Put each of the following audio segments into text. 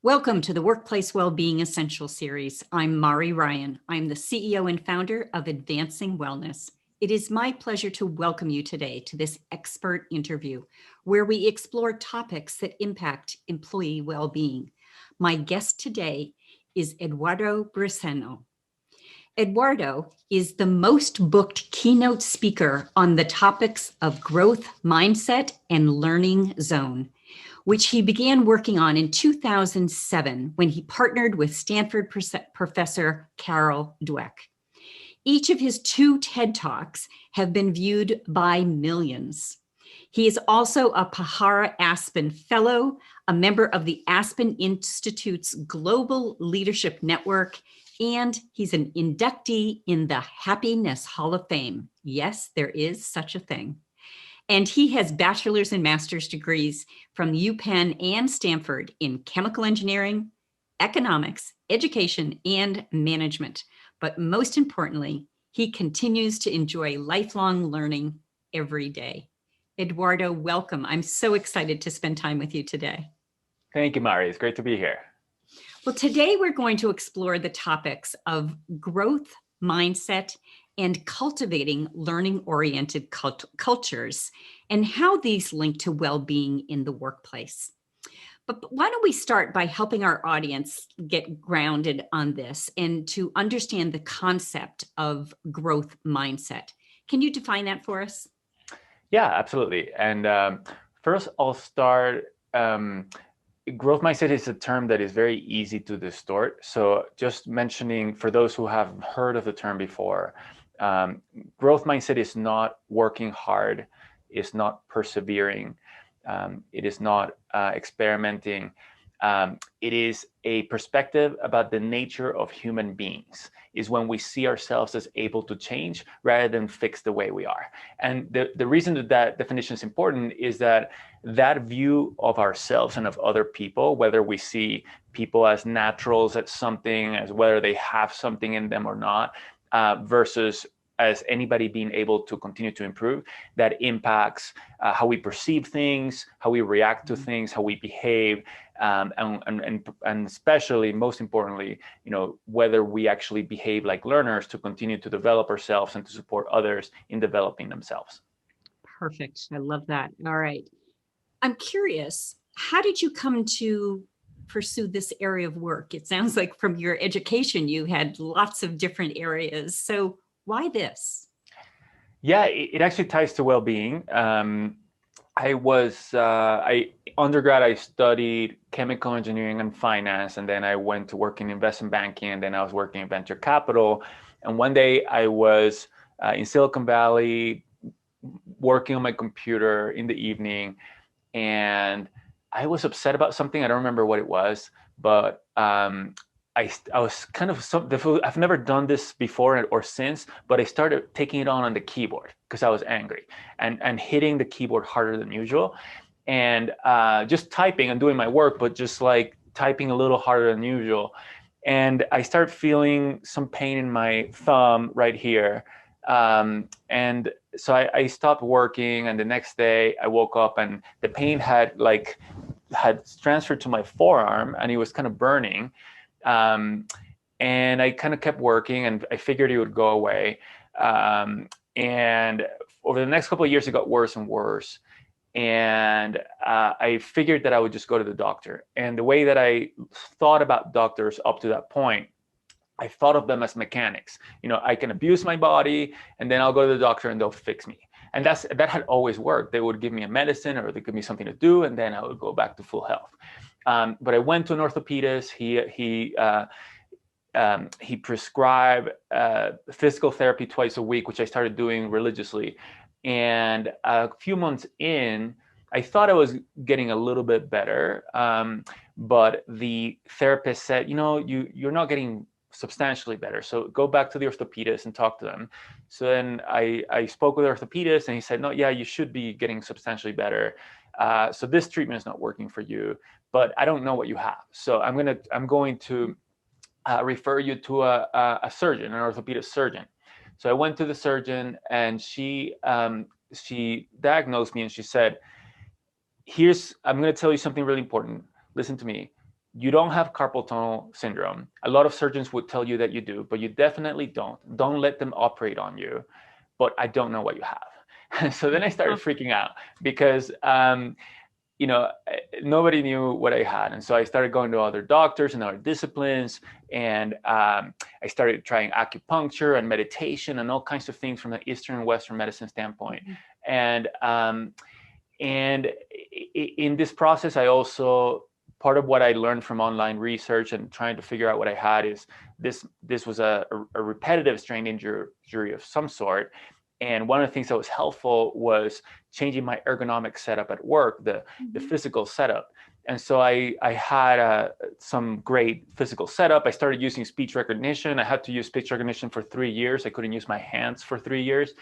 Welcome to the Workplace Wellbeing Essential Series. I'm Mari Ryan. I'm the CEO and founder of Advancing Wellness. It is my pleasure to welcome you today to this expert interview where we explore topics that impact employee well-being. My guest today is Eduardo Briceño. Eduardo is the most booked keynote speaker on the topics of growth mindset and learning zone, which he began working on in 2007 when he partnered with Stanford professor Carol Dweck. Each of his two TED Talks have been viewed by millions. He is also a Pahara Aspen Fellow, a member of the Aspen Institute's Global Leadership Network, and he's an inductee in the Happiness Hall of Fame. Yes, there is such a thing. And he has bachelor's and master's degrees from UPenn and Stanford in chemical engineering, economics, education, and management. But most importantly, he continues to enjoy lifelong learning every day. Eduardo, welcome. I'm so excited to spend time with you today. Thank you, Mari. It's great to be here. Well, today we're going to explore the topics of growth mindset and cultivating learning-oriented cultures and how these link to well-being in the workplace. But why don't we start by helping our audience get grounded on this and to understand the concept of growth mindset. Can you define that for us? Yeah, absolutely. And first, I'll start. Growth mindset is a term that is very easy to distort. So just mentioning, for those who have heard of the term before, growth mindset is not working hard, it's not persevering, it is not experimenting. It is a perspective about the nature of human beings, is when we see ourselves as able to change rather than fix the way we are. And the reason that definition is important is that view of ourselves and of other people, whether we see people as naturals at something, as whether they have something in them or not, versus as anybody being able to continue to improve, that impacts how we perceive things, how we react to things, how we behave, and especially, most importantly, whether we actually behave like learners to continue to develop ourselves and to support others in developing themselves. Perfect. I love that. All right. I'm curious, how did you come to pursue this area of work? It sounds like from your education, you had lots of different areas. So why this? Yeah, it actually ties to well-being. Undergrad, I studied chemical engineering and finance, and then I went to work in investment banking, and then I was working in venture capital. And one day I was in Silicon Valley working on my computer in the evening, and I was upset about something. I don't remember what it was, but I was kind of, I've never done this before or since, but I started taking it on the keyboard because I was angry and hitting the keyboard harder than usual, and just typing and doing my work, but just like typing a little harder than usual. And I started feeling some pain in my thumb right here. And so I stopped working, and the next day I woke up and the pain had transferred to my forearm, and it was kind of burning. And I kind of kept working, and I figured it would go away. And over the next couple of years, it got worse and worse. And I figured that I would just go to the doctor. And the way that I thought about doctors up to that point, I thought of them as mechanics. I can abuse my body, and then I'll go to the doctor and they'll fix me. And that had always worked. They would give me a medicine, or they give me something to do, and then I would go back to full health. But I went to an orthopedist. He prescribed physical therapy twice a week, which I started doing religiously. And a few months in, I thought I was getting a little bit better, but the therapist said, you're not getting substantially better, so go back to the orthopedist and talk to them. So then I spoke with the orthopedist, and he said, no, yeah, you should be getting substantially better. So this treatment is not working for you, but I don't know what you have. So I'm going to refer you to a surgeon, an orthopedic surgeon. So I went to the surgeon, and she diagnosed me, and she said, I'm going to tell you something really important. Listen to me. you don't have carpal tunnel syndrome. A lot of surgeons would tell you that you do, but you definitely don't. Don't let them operate on you. But I don't know what you have. So then I started freaking out because nobody knew what I had. And so I started going to other doctors and other disciplines. And I started trying acupuncture and meditation and all kinds of things from the Eastern and Western medicine standpoint. And in this process, I also, part of what I learned from online research and trying to figure out what I had is this was a repetitive strain injury of some sort. And one of the things that was helpful was changing my ergonomic setup at work, the physical setup. And so I had some great physical setup. I started using speech recognition. I had to use speech recognition for 3 years. I couldn't use my hands for 3 years.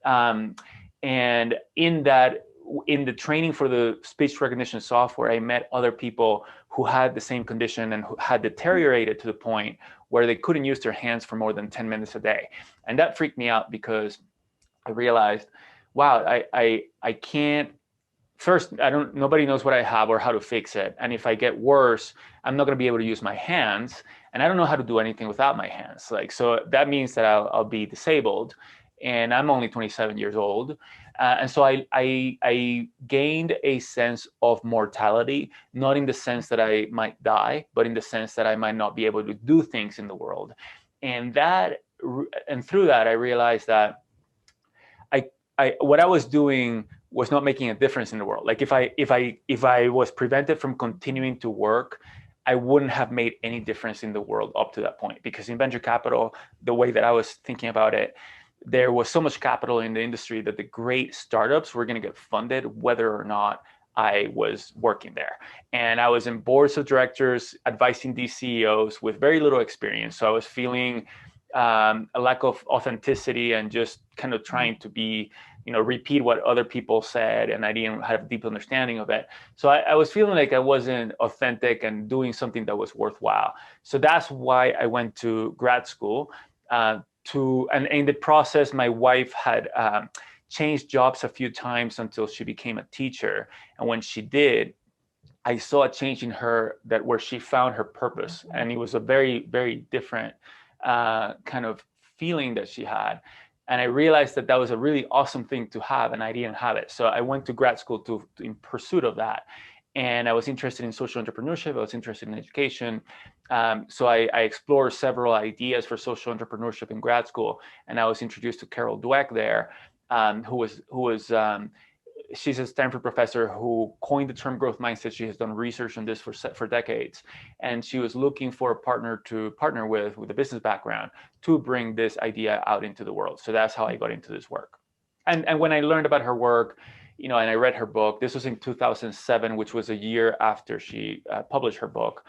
And in the training for the speech recognition software, I met other people who had the same condition and who had deteriorated to the point where they couldn't use their hands for more than 10 minutes a day. And that freaked me out because I realized, wow, I can't, first, nobody knows what I have or how to fix it. And if I get worse, I'm not going to be able to use my hands. And I don't know how to do anything without my hands. So that means that I'll be disabled. And I'm only 27 years old. And so I gained a sense of mortality, not in the sense that I might die, but in the sense that I might not be able to do things in the world. And through that, I realized that what I was doing was not making a difference in the world. Like if I was prevented from continuing to work, I wouldn't have made any difference in the world up to that point. Because in venture capital, the way that I was thinking about it, there was so much capital in the industry that the great startups were going to get funded whether or not I was working there. And I was in boards of directors advising these CEOs with very little experience. So I was feeling a lack of authenticity and just kind of trying to be, repeat what other people said. And I didn't have a deep understanding of it. So I was feeling like I wasn't authentic and doing something that was worthwhile. So that's why I went to grad school. And in the process, my wife had changed jobs a few times until she became a teacher. And when she did, I saw a change in her where she found her purpose. And it was a very, very different kind of feeling that she had. And I realized that was a really awesome thing to have, and I didn't have it. So I went to grad school in pursuit of that. And I was interested in social entrepreneurship. I was interested in education. So I explored several ideas for social entrepreneurship in grad school. And I was introduced to Carol Dweck there, she's a Stanford professor who coined the term growth mindset. She has done research on this for decades. And she was looking for a partner to partner with a business background to bring this idea out into the world. So that's how I got into this work. And when I learned about her work, and I read her book, this was in 2007, which was a year after she published her book.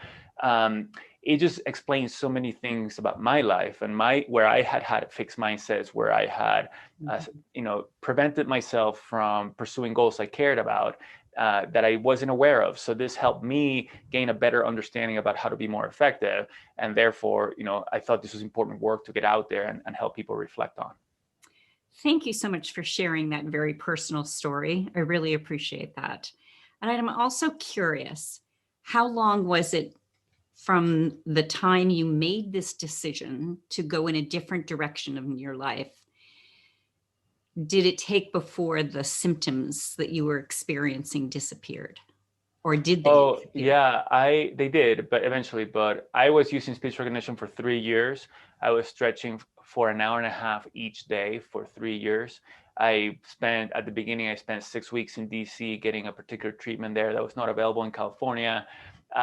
It just explains so many things about my life and where I had fixed mindsets, where I had, prevented myself from pursuing goals I cared about that I wasn't aware of. So this helped me gain a better understanding about how to be more effective. And therefore, I thought this was important work to get out there and help people reflect on. Thank you so much for sharing that very personal story. I really appreciate that. And I'm also curious, how long was it from the time you made this decision to go in a different direction in your life? Did it take before the symptoms that you were experiencing disappeared? Or did they disappear? Yeah, they did, but eventually. But I was using speech recognition for 3 years. I was stretching for an hour and a half each day for 3 years. At the beginning, I spent 6 weeks in DC getting a particular treatment there that was not available in California.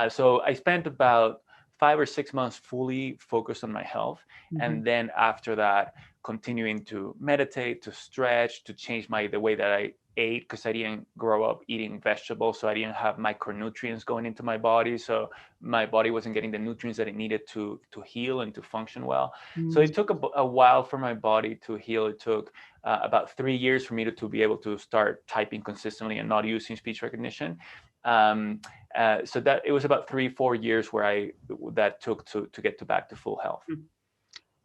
So I spent about 5 or 6 months fully focused on my health. Mm-hmm. And then after that, continuing to meditate, to stretch, to change the way that I ate, because I didn't grow up eating vegetables. So I didn't have micronutrients going into my body. So my body wasn't getting the nutrients that it needed to heal and to function well. Mm-hmm. So it took a while for my body to heal. It took about 3 years for me to be able to start typing consistently and not using speech recognition. So that it was about 3-4 years where that took to get back to full health.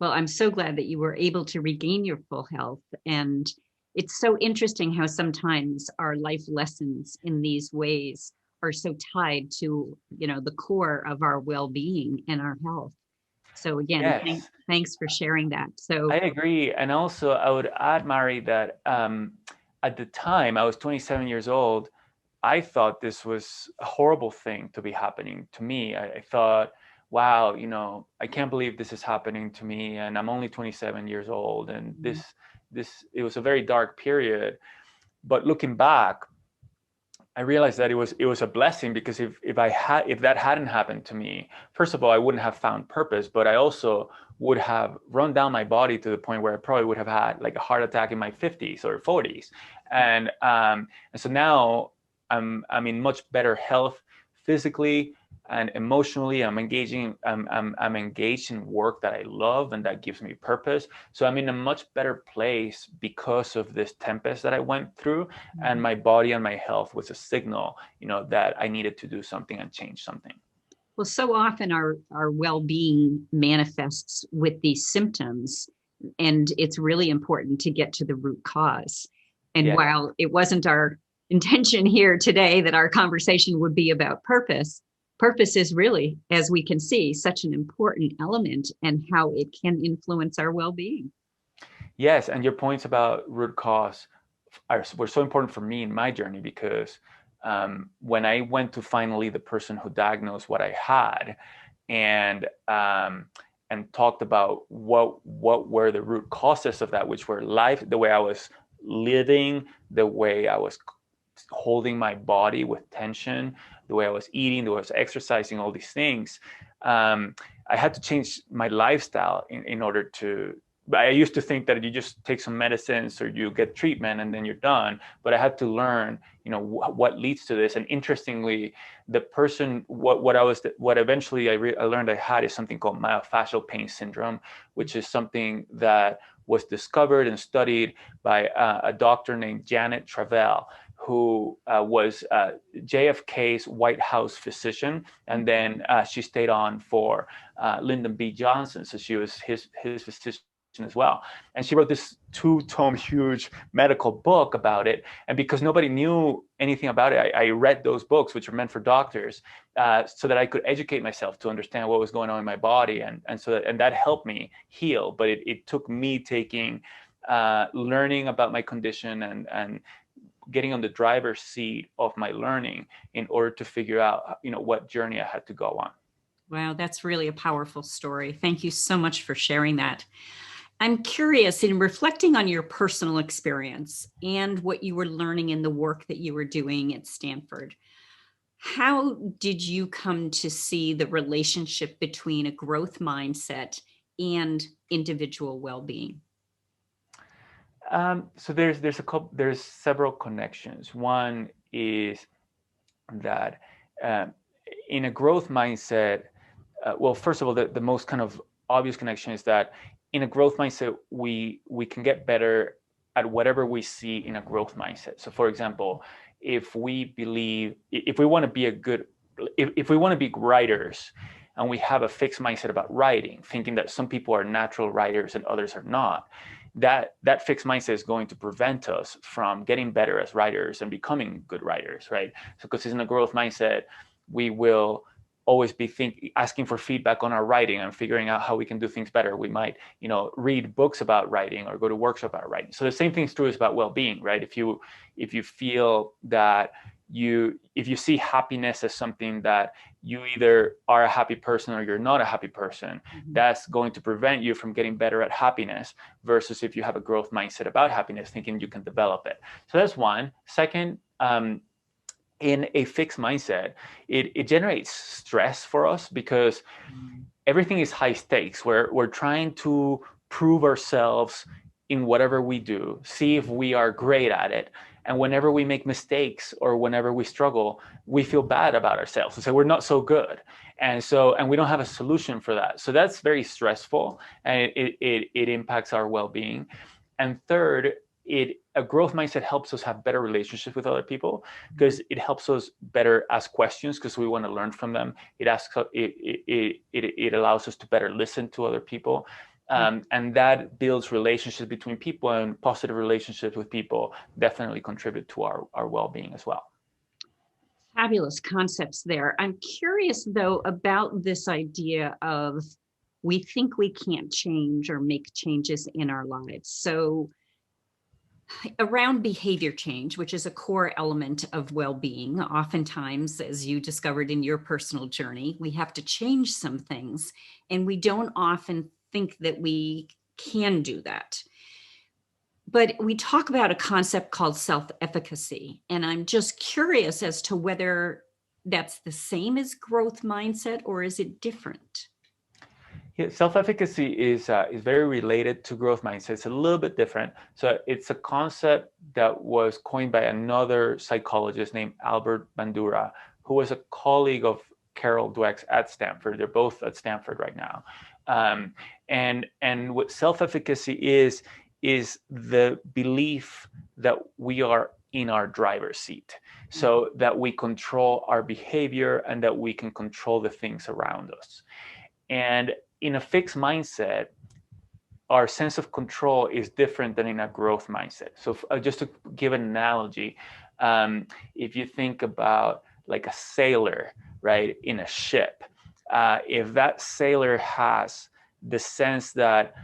Well, I'm so glad that you were able to regain your full health. And it's so interesting how sometimes our life lessons in these ways are so tied to, the core of our well-being and our health. So again, Yes, thanks for sharing that. I So agree. And also, I would add, Mari, that at the time I was 27 years old, I thought this was a horrible thing to be happening to me. I thought, wow, I can't believe this is happening to me, and I'm only 27 years old, and it was a very dark period. But looking back, I realized that it was a blessing, because if that hadn't happened to me, first of all, I wouldn't have found purpose, but I also would have run down my body to the point where I probably would have had like a heart attack in my 50s or 40s, and so now I'm in much better health physically and emotionally. I'm engaged in work that I love and that gives me purpose. So I'm in a much better place because of this tempest that I went through, and my body and my health was a signal, that I needed to do something and change something. well, so often our well-being manifests with these symptoms, and it's really important to get to the root cause. And Yes. while it wasn't our intention here today that our conversation would be about purpose, purpose is really, as we can see, such an important element and how it can influence our well-being. Yes, and your points about root cause were so important for me in my journey, because when I went to finally the person who diagnosed what I had, and talked about what were the root causes of that, which were the way I was living, the way I was holding my body with tension, the way I was eating, the way I was exercising, all these things. I had to change my lifestyle in order to. I used to think that you just take some medicines or you get treatment and then you're done. But I had to learn, what leads to this. And interestingly, the person, what eventually I learned I had is something called myofascial pain syndrome, which is something that was discovered and studied by a doctor named Janet Travell, who was JFK's White House physician, and then she stayed on for Lyndon B. Johnson, so she was his physician as well. And she wrote this 2-tome huge medical book about it. And because nobody knew anything about it, I read those books, which are meant for doctors, so that I could educate myself to understand what was going on in my body, and that helped me heal. But it took me taking learning about my condition and getting on the driver's seat of my learning in order to figure out, what journey I had to go on. Wow, that's really a powerful story. Thank you so much for sharing that. I'm curious, in reflecting on your personal experience and what you were learning in the work that you were doing at Stanford, how did you come to see the relationship between a growth mindset and individual well-being? So there's several connections. One is that in a growth mindset, well, first of all, the most kind of obvious connection is that in a growth mindset, we can get better at whatever we see in a growth mindset. So, for example, if we want to be if we want to be writers, and we have a fixed mindset about writing, thinking that some people are natural writers and others are not, that fixed mindset is going to prevent us from getting better as writers and becoming good writers, right? So, because it's in a growth mindset, we will always be asking for feedback on our writing and figuring out how we can do things better. We might, read books about writing or go to workshops about writing. So the same thing is true about well-being, right? If you feel that if you see happiness as something that you either are a happy person or you're not a happy person, that's going to prevent you from getting better at happiness, versus if you have a growth mindset about happiness, thinking you can develop it. So that's one. Second, in a fixed mindset, it generates stress for us, because everything is high stakes. We're trying to prove ourselves in whatever we do, see if we are great at it. And whenever we make mistakes or whenever we struggle, we feel bad about ourselves and say we're not so good. And we don't have a solution for that. So that's very stressful, and it impacts our well-being. And third, a growth mindset helps us have better relationships with other people, because it helps us better ask questions, because we want to learn from them. It allows us to better listen to other people. And that builds relationships between people, and positive relationships with people definitely contribute to our well-being as well. Fabulous concepts there. I'm curious, though, about this idea of we think we can't change or make changes in our lives. So, around behavior change, which is a core element of well-being, oftentimes, as you discovered in your personal journey, we have to change some things, and we don't often think that we can do that. But we talk about a concept called self-efficacy, and I'm just curious as to whether that's the same as growth mindset or is it different? Yeah, self-efficacy is very related to growth mindset. It's a little bit different. So it's a concept that was coined by another psychologist named Albert Bandura, who was a colleague of Carol Dweck's at Stanford. They're both at Stanford right now. And what self-efficacy is the belief that we are in our driver's seat, so that we control our behavior and that we can control the things around us. And in a fixed mindset, our sense of control is different than in a growth mindset. So just to give an analogy, if you think about like a sailor, right, in a ship, if that sailor has the sense that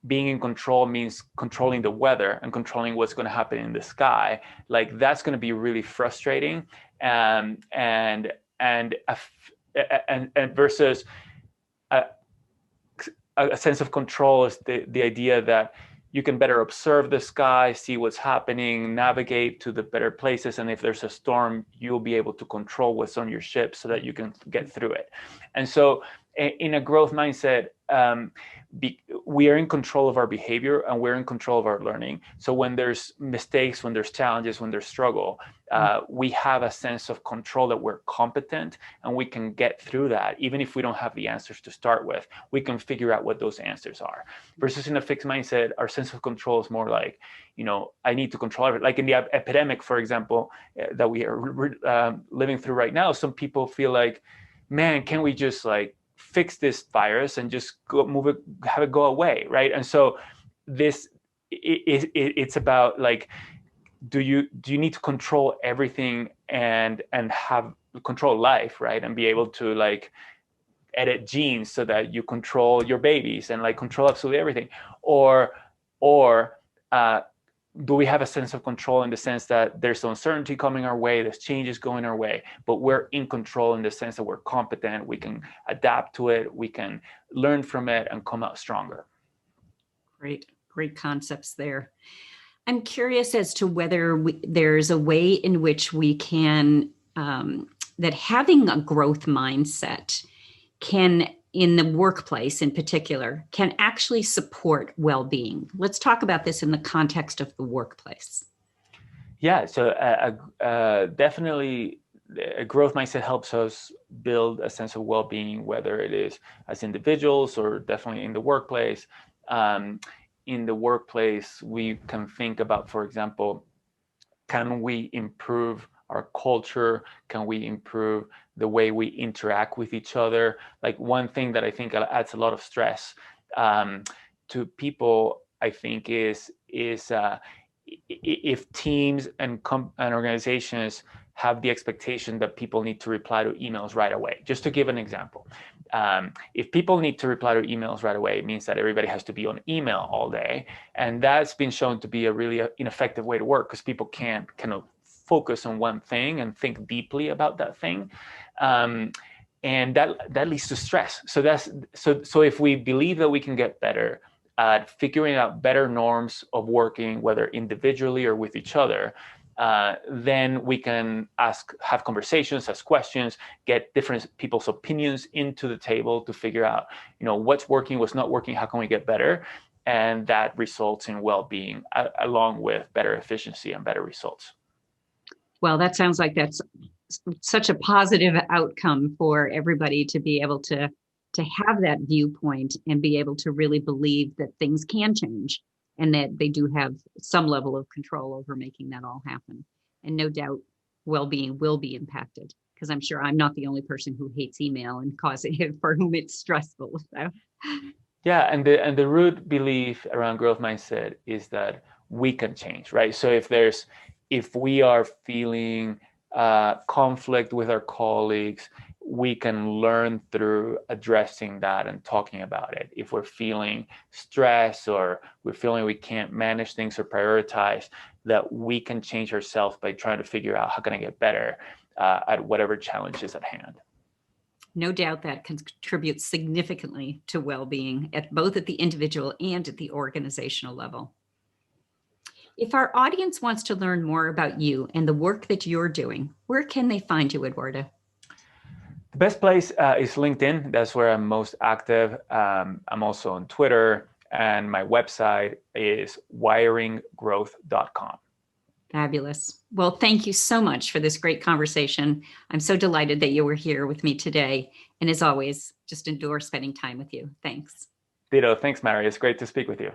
being in control means controlling the weather and controlling what's going to happen in the sky, like that's going to be really frustrating, and versus a sense of control is the idea that you can better observe the sky, see what's happening, navigate to the better places, and if there's a storm, you'll be able to control what's on your ship so that you can get through it. And so in a growth mindset, we are in control of our behavior and we're in control of our learning. So when there's mistakes, when there's challenges, when there's struggle, we have a sense of control that we're competent and we can get through that. Even if we don't have the answers to start with, we can figure out what those answers are. Versus in a fixed mindset, our sense of control is more like, I need to control everything. Like in the epidemic, for example, that we are living through right now, some people feel like, man, can we just like fix this virus and just move it, have it go away, right? And so it's about like, do you need to control everything and have control life, right? And be able to like edit genes so that you control your babies and like control absolutely everything, or do we have a sense of control in the sense that there's uncertainty coming our way, there's changes going our way, but we're in control in the sense that we're competent, we can adapt to it, we can learn from it and come out stronger. Great concepts there. I'm curious as to whether there's a way in which we can, that having a growth mindset can, in the workplace in particular, can actually support well-being. Let's talk about this in the context of the workplace. Yeah, so definitely a growth mindset helps us build a sense of well-being, whether it is as individuals or definitely in the workplace. In the workplace, we can think about, for example, can we improve our culture? Can we improve the way we interact with each other? Like one thing that I think adds a lot of stress to people, I think, is if teams and organizations have the expectation that people need to reply to emails right away. Just to give an example, if people need to reply to emails right away, it means that everybody has to be on email all day. And that's been shown to be a really ineffective way to work because people can't kind of focus on one thing and think deeply about that thing. And that leads to stress. So if we believe that we can get better at figuring out better norms of working, whether individually or with each other, then we can have conversations, ask questions, get different people's opinions into the table to figure out, what's working, what's not working, how can we get better? And that results in well-being along with better efficiency and better results. Well, that sounds like that's such a positive outcome for everybody to be able to have that viewpoint and be able to really believe that things can change and that they do have some level of control over making that all happen. And no doubt well-being will be impacted, because I'm sure I'm not the only person who hates email and for whom it's stressful. So. Yeah, and the root belief around growth mindset is that we can change, right? So if we are feeling conflict with our colleagues, we can learn through addressing that and talking about it. If we're feeling stress or we're feeling we can't manage things or prioritize, that we can change ourselves by trying to figure out how can I get better at whatever challenge is at hand. No doubt that contributes significantly to well-being at both at the individual and at the organizational level. If our audience wants to learn more about you and the work that you're doing, where can they find you, Eduardo? The best place is LinkedIn. That's where I'm most active. I'm also on Twitter, and my website is wiringgrowth.com. Fabulous. Well, thank you so much for this great conversation. I'm so delighted that you were here with me today. And as always, just adore spending time with you. Thanks. Ditto. Thanks, Mary. It's great to speak with you.